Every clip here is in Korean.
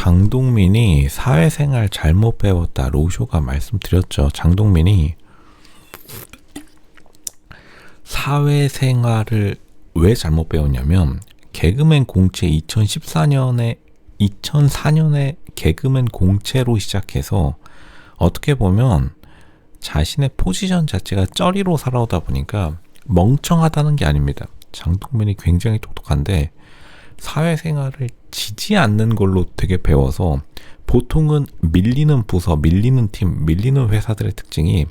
장동민이 사회생활 잘못 배웠다. 로쇼가 말씀드렸죠. 장동민이 사회생활을 왜 잘못 배웠냐면 개그맨 공채 2004년에 개그맨 공채로 시작해서 어떻게 보면 자신의 포지션 자체가 쩌리로 살아오다 보니까 멍청하다는 게 아닙니다. 장동민이 굉장히 똑똑한데 사회생활을 지지 않는 걸로 되게 배워서 보통은 밀리는 부서, 밀리는 팀, 밀리는 회사들의 특징이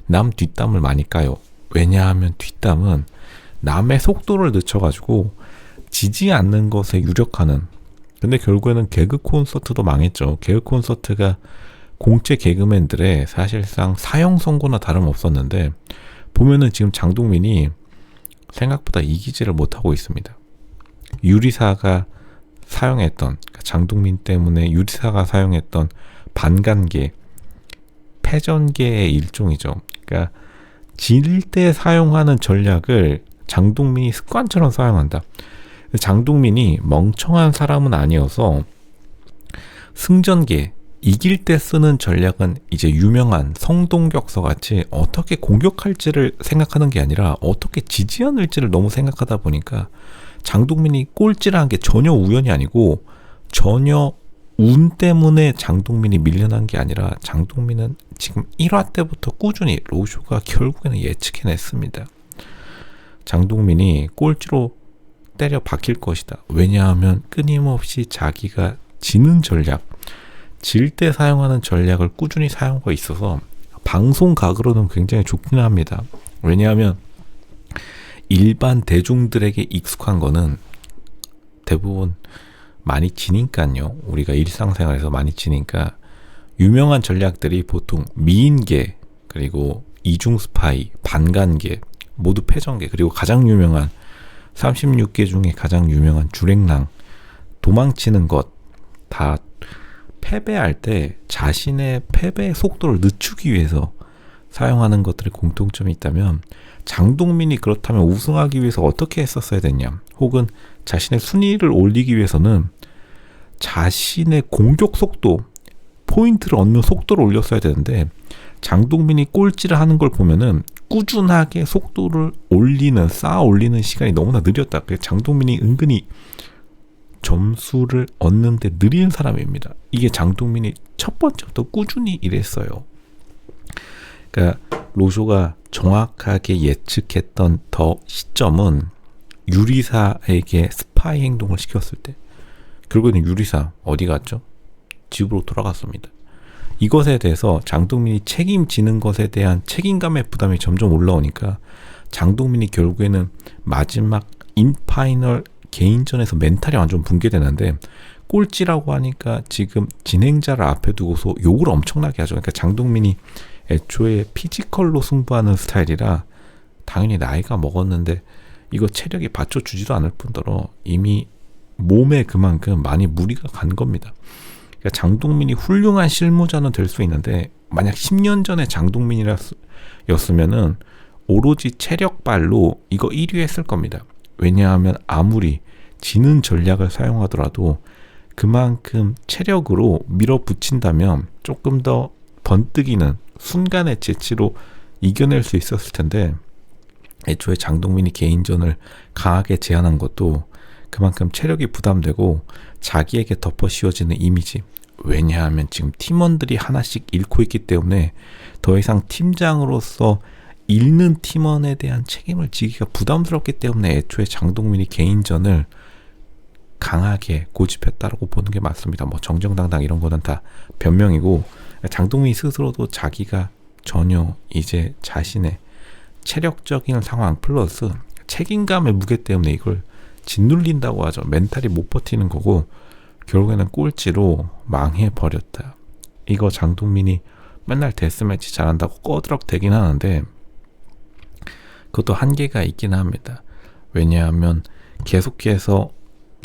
남 뒷담을 많이 까요. 왜냐하면 뒷담은 남의 속도를 늦춰가지고 지지 않는 것에 유력하는. 근데 결국에는 개그 콘서트도 망했죠. 개그 콘서트가 공채 개그맨들의 사실상 사형 선고나 다름없었는데 보면은 지금 장동민이 생각보다 이기지를 못하고 있습니다. 유리사가 사용했던, 장동민 때문에 유리사가 사용했던 반간계, 패전계의 일종이죠. 그러니까 질 때 사용하는 전략을 장동민이 습관처럼 사용한다. 장동민이 멍청한 사람은 아니어서 승전계, 이길 때 쓰는 전략은 이제 유명한 성동격서 같이 어떻게 공격할지를 생각하는 게 아니라 어떻게 지지하는지를 너무 생각하다 보니까 장동민이 꼴찌를 한 게 전혀 우연이 아니고 전혀 운 때문에 장동민이 밀려난 게 아니라 장동민은 지금 1화 때부터 꾸준히 로쇼가 결국에는 예측해냈습니다. 장동민이 꼴찌로 때려 박힐 것이다. 왜냐하면 끊임없이 자기가 지는 전략, 질 때 사용하는 전략을 꾸준히 사용하고 있어서 방송각으로는 굉장히 좋긴 합니다. 왜냐하면 일반 대중들에게 익숙한 거는 대부분 많이 지니까요. 우리가 일상생활에서 많이 지니까 유명한 전략들이 보통 미인계, 그리고 이중스파이, 반간계, 모두 패전계, 그리고 가장 유명한 36개 중에 가장 유명한 주랭랑, 도망치는 것, 다 패배할 때 자신의 패배의 속도를 늦추기 위해서 사용하는 것들의 공통점이 있다면 장동민이 그렇다면 우승하기 위해서 어떻게 했었어야 됐냐, 혹은 자신의 순위를 올리기 위해서는 자신의 공격 속도, 포인트를 얻는 속도를 올렸어야 되는데 장동민이 꼴찌를 하는 걸 보면은 꾸준하게 속도를 올리는, 쌓아 올리는 시간이 너무나 느렸다. 그래서 장동민이 은근히 점수를 얻는데 느린 사람입니다. 이게 장동민이 첫 번째부터 꾸준히 이랬어요. 그러니까 로쇼가 정확하게 예측했던 더 시점은 유리사에게 스파이 행동을 시켰을 때. 결국에는 유리사 어디 갔죠? 집으로 돌아갔습니다. 이것에 대해서 장동민이 책임지는 것에 대한 책임감의 부담이 점점 올라오니까 장동민이 결국에는 마지막 인파이널 개인전에서 멘탈이 완전 붕괴되는데 꼴찌라고 하니까 지금 진행자를 앞에 두고서 욕을 엄청나게 하죠. 그러니까 장동민이 애초에 피지컬로 승부하는 스타일이라 당연히 나이가 먹었는데 이거 체력이 받쳐주지도 않을 뿐더러 이미 몸에 그만큼 많이 무리가 간 겁니다. 그러니까 장동민이 훌륭한 실무자는 될 수 있는데 만약 10년 전에 장동민이었으면은 오로지 체력발로 이거 1위 했을 겁니다. 왜냐하면 아무리 지는 전략을 사용하더라도 그만큼 체력으로 밀어붙인다면 조금 더 번뜩이는 순간의 재치로 이겨낼 수 있었을 텐데 애초에 장동민이 개인전을 강하게 제안한 것도 그만큼 체력이 부담되고 자기에게 덮어 씌워지는 이미지, 왜냐하면 지금 팀원들이 하나씩 잃고 있기 때문에 더 이상 팀장으로서 잃는 팀원에 대한 책임을 지기가 부담스럽기 때문에 애초에 장동민이 개인전을 강하게 고집했다라고 보는 게 맞습니다. 뭐 정정당당 이런 거는 다 변명이고 장동민이 스스로도 자기가 전혀 이제 자신의 체력적인 상황 플러스 책임감의 무게 때문에 이걸 짓눌린다고 하죠. 멘탈이 못 버티는 거고 결국에는 꼴찌로 망해버렸다. 이거 장동민이 맨날 데스매치 잘한다고 꺼드럭대긴 하는데 그것도 한계가 있긴 합니다. 왜냐하면 계속해서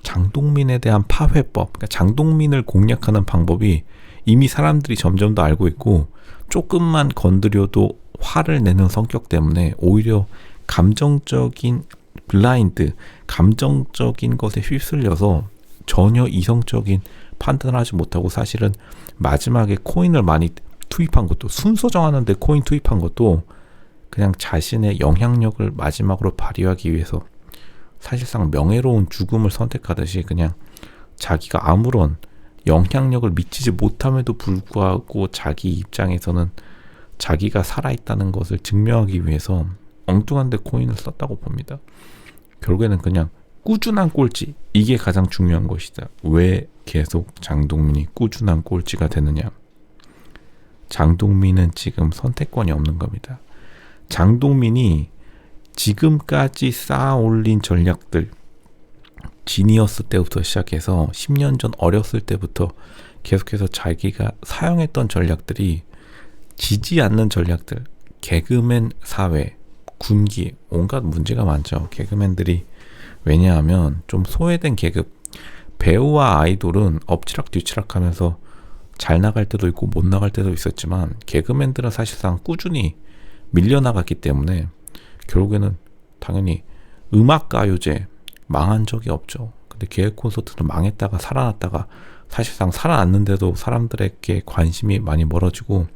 장동민에 대한 파회법, 그러니까 장동민을 공략하는 방법이 이미 사람들이 점점 더 알고 있고 조금만 건드려도 화를 내는 성격 때문에 오히려 감정적인 블라인드, 감정적인 것에 휩쓸려서 전혀 이성적인 판단을 하지 못하고 사실은 마지막에 코인을 많이 투입한 것도, 순서 정하는데 코인 투입한 것도 그냥 자신의 영향력을 마지막으로 발휘하기 위해서 사실상 명예로운 죽음을 선택하듯이 그냥 자기가 아무런 영향력을 미치지 못함에도 불구하고 자기 입장에서는 자기가 살아있다는 것을 증명하기 위해서 엉뚱한 데 코인을 썼다고 봅니다. 결국에는 그냥 꾸준한 꼴찌, 이게 가장 중요한 것이다. 왜 계속 장동민이 꾸준한 꼴찌가 되느냐? 장동민은 지금 선택권이 없는 겁니다. 장동민이 지금까지 쌓아 올린 전략들, 지니어스 때부터 시작해서 10년 전 어렸을 때부터 계속해서 자기가 사용했던 전략들이 지지 않는 전략들, 개그맨 사회, 군기, 온갖 문제가 많죠. 개그맨들이 왜냐하면 좀 소외된 계급, 배우와 아이돌은 엎치락 뒤치락 하면서 잘 나갈 때도 있고 못 나갈 때도 있었지만 개그맨들은 사실상 꾸준히 밀려나갔기 때문에 결국에는 당연히 음악가요제 망한 적이 없죠. 근데 계획 콘서트는 망했다가 살아났다가 사실상 살아났는데도 사람들에게 관심이 많이 멀어지고,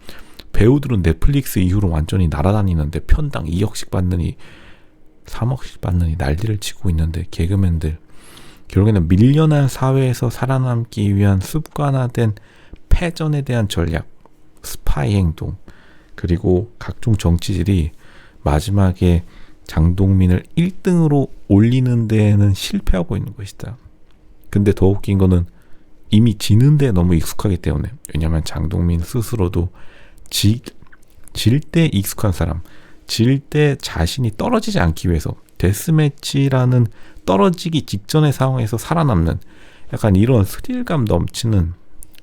배우들은 넷플릭스 이후로 완전히 날아다니는데 편당 2억씩 받느니 3억씩 받느니 난리를 치고 있는데, 개그맨들 결국에는 밀려난 사회에서 살아남기 위한 습관화된 패전에 대한 전략, 스파이 행동, 그리고 각종 정치질이 마지막에 장동민을 1등으로 올리는 데에는 실패하고 있는 것이다. 근데 더 웃긴 거는 이미 지는 데 너무 익숙하기 때문에, 왜냐하면 장동민 스스로도 질 때 익숙한 사람, 질 때 자신이 떨어지지 않기 위해서 데스매치라는 떨어지기 직전의 상황에서 살아남는 약간 이런 스릴감 넘치는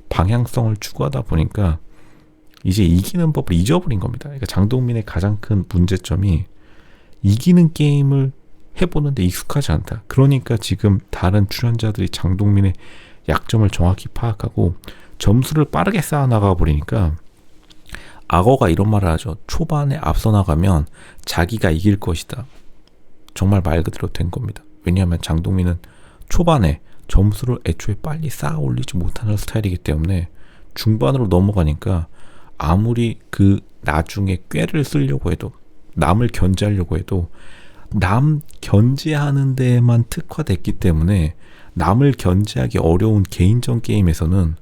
방향성을 추구하다 보니까 이제 이기는 법을 잊어버린 겁니다. 그러니까 장동민의 가장 큰 문제점이 이기는 게임을 해보는데 익숙하지 않다. 그러니까 지금 다른 출연자들이 장동민의 약점을 정확히 파악하고 점수를 빠르게 쌓아나가 버리니까, 악어가 이런 말을 하죠. 초반에 앞서 나가면 자기가 이길 것이다. 정말 말 그대로 된 겁니다. 왜냐하면 장동민은 초반에 점수를 애초에 빨리 쌓아 올리지 못하는 스타일이기 때문에 중반으로 넘어가니까 아무리 그 나중에 꾀를 쓰려고 해도, 남을 견제하려고 해도 남 견제하는 데에만 특화됐기 때문에 남을 견제하기 어려운 개인전 게임에서는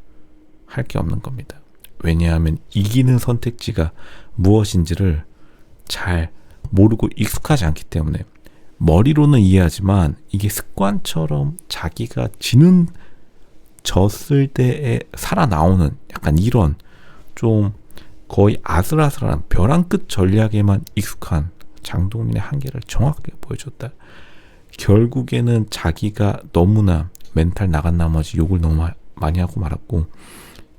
할 게 없는 겁니다. 왜냐하면 이기는 선택지가 무엇인지를 잘 모르고 익숙하지 않기 때문에, 머리로는 이해하지만 이게 습관처럼 자기가 졌을 때에 살아나오는 약간 이런 좀 거의 아슬아슬한 벼랑 끝 전략에만 익숙한 장동민의 한계를 정확하게 보여줬다. 결국에는 자기가 너무나 멘탈 나간 나머지 욕을 너무 많이 하고 말았고,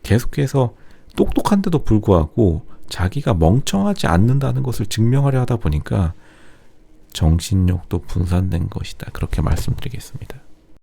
계속해서 똑똑한데도 불구하고 자기가 멍청하지 않는다는 것을 증명하려 하다 보니까 정신력도 분산된 것이다. 그렇게 말씀드리겠습니다.